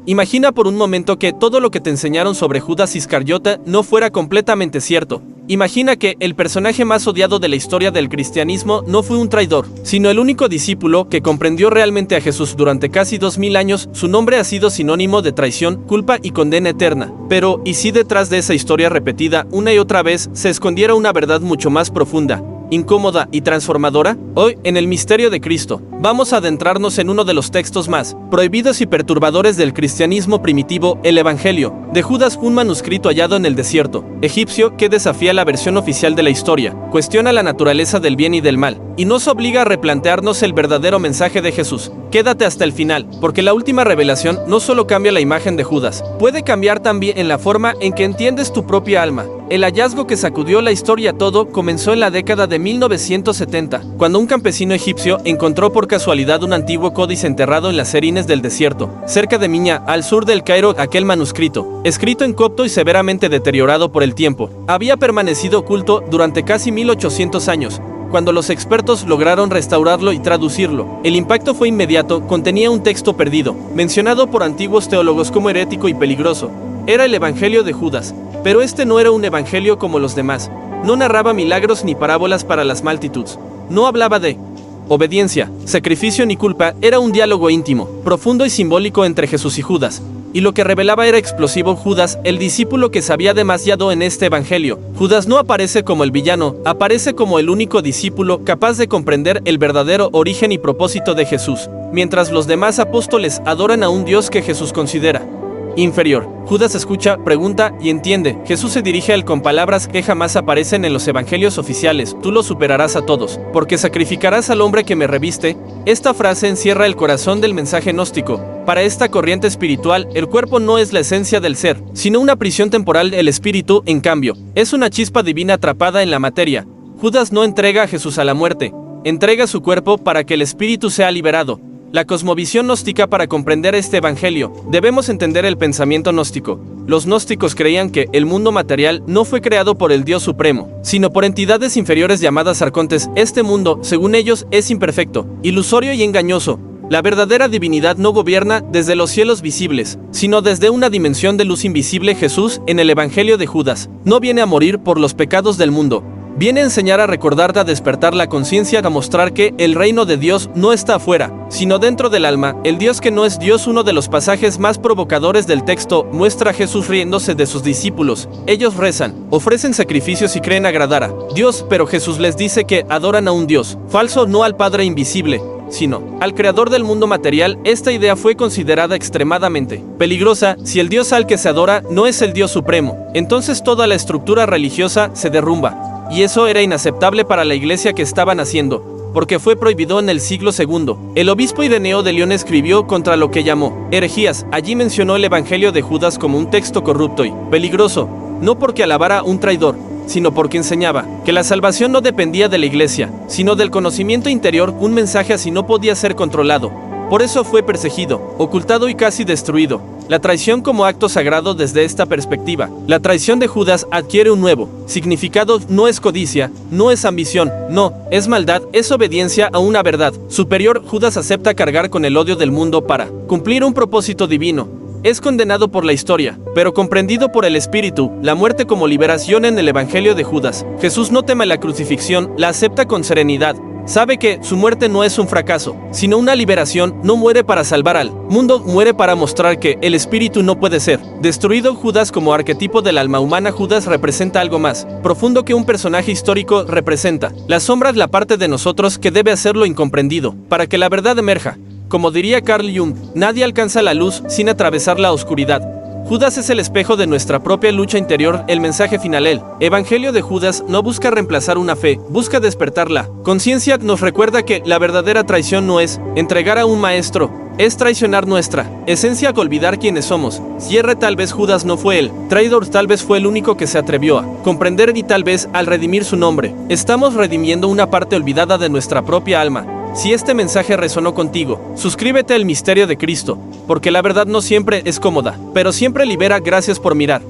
Imagina por un momento que todo lo que te enseñaron sobre Judas Iscariote no fuera completamente cierto. Imagina que el personaje más odiado de la historia del cristianismo no fue un traidor, sino el único discípulo que comprendió realmente a Jesús durante casi 2000 años. Su nombre ha sido sinónimo de traición, culpa y condena eterna. Pero, ¿y si detrás de esa historia repetida una y otra vez se escondiera una verdad mucho más profunda, incómoda y transformadora? Hoy, en el misterio de Cristo, vamos a adentrarnos en uno de los textos más prohibidos y perturbadores del cristianismo primitivo, el Evangelio de Judas, un manuscrito hallado en el desierto egipcio que desafía la versión oficial de la historia, cuestiona la naturaleza del bien y del mal, y nos obliga a replantearnos el verdadero mensaje de Jesús. Quédate hasta el final, porque la última revelación no solo cambia la imagen de Judas, puede cambiar también en la forma en que entiendes tu propia alma. El hallazgo que sacudió la historia todo comenzó en la década de 1970, cuando un campesino egipcio encontró por casualidad un antiguo códice enterrado en las Serines del desierto, cerca de Miña, al sur del Cairo. Aquel manuscrito, escrito en copto y severamente deteriorado por el tiempo, había permanecido oculto durante casi 1800 años. Cuando los expertos lograron restaurarlo y traducirlo, el impacto fue inmediato. Contenía un texto perdido, mencionado por antiguos teólogos como herético y peligroso. Era el Evangelio de Judas, pero este no era un evangelio como los demás. No narraba milagros ni parábolas para las multitudes. No hablaba de obediencia, sacrificio ni culpa. Era un diálogo íntimo, profundo y simbólico entre Jesús y Judas. Y lo que revelaba era explosivo. Judas, el discípulo que sabía demasiado en este evangelio. Judas no aparece como el villano, aparece como el único discípulo capaz de comprender el verdadero origen y propósito de Jesús, mientras los demás apóstoles adoran a un Dios que Jesús considera inferior. Judas escucha, pregunta y entiende. Jesús se dirige a él con palabras que jamás aparecen en los evangelios oficiales. Tú lo superarás a todos, porque sacrificarás al hombre que me reviste. Esta frase encierra el corazón del mensaje gnóstico. Para esta corriente espiritual, el cuerpo no es la esencia del ser, sino una prisión temporal. El espíritu, en cambio, es una chispa divina atrapada en la materia. Judas no entrega a Jesús a la muerte, entrega su cuerpo para que el espíritu sea liberado. La cosmovisión gnóstica. Para comprender este evangelio, debemos entender el pensamiento gnóstico. Los gnósticos creían que el mundo material no fue creado por el Dios supremo, sino por entidades inferiores llamadas arcontes. Este mundo, según ellos, es imperfecto, ilusorio y engañoso. La verdadera divinidad no gobierna desde los cielos visibles, sino desde una dimensión de luz invisible. Jesús, en el Evangelio de Judas, no viene a morir por los pecados del mundo. Viene a enseñar, a recordar, a despertar la conciencia, a mostrar que el reino de Dios no está afuera, sino dentro del alma. El Dios que no es Dios. Uno de los pasajes más provocadores del texto muestra a Jesús riéndose de sus discípulos. Ellos rezan, ofrecen sacrificios y creen agradar a Dios, pero Jesús les dice que adoran a un Dios falso, no al Padre invisible, sino al creador del mundo material. Esta idea fue considerada extremadamente peligrosa. Si el Dios al que se adora no es el Dios supremo, entonces toda la estructura religiosa se derrumba. Y eso era inaceptable para la iglesia que estaban haciendo, porque fue prohibido en el siglo II. El obispo Ireneo de León escribió contra lo que llamó herejías. Allí mencionó el Evangelio de Judas como un texto corrupto y peligroso, no porque alabara a un traidor, sino porque enseñaba que la salvación no dependía de la iglesia, sino del conocimiento interior. Un mensaje así no podía ser controlado. Por eso fue perseguido, ocultado y casi destruido. La traición como acto sagrado. Desde esta perspectiva, la traición de Judas adquiere un nuevo significado. No es codicia, no es ambición, no, es maldad, es obediencia a una verdad superior. Judas acepta cargar con el odio del mundo para cumplir un propósito divino. Es condenado por la historia, pero comprendido por el Espíritu. La muerte como liberación. En el Evangelio de Judas, Jesús no teme la crucifixión, la acepta con serenidad. Sabe que su muerte no es un fracaso, sino una liberación. No muere para salvar al mundo, muere para mostrar que el espíritu no puede ser destruido. Judas como arquetipo del alma humana. Judas representa algo más profundo que un personaje histórico. Representa la sombra, la parte de nosotros que debe hacerlo incomprendido para que la verdad emerja. Como diría Carl Jung, nadie alcanza la luz sin atravesar la oscuridad. Judas es el espejo de nuestra propia lucha interior. El mensaje final. El Evangelio de Judas no busca reemplazar una fe, busca despertarla. Conciencia. Nos recuerda que la verdadera traición no es entregar a un maestro, es traicionar nuestra esencia, a olvidar quiénes somos. Cierre. Tal vez Judas no fue el traidor, tal vez fue el único que se atrevió a comprender, y tal vez al redimir su nombre, estamos redimiendo una parte olvidada de nuestra propia alma. Si este mensaje resonó contigo, suscríbete al Misterio de Cristo, porque la verdad no siempre es cómoda, pero siempre libera. Gracias por mirar.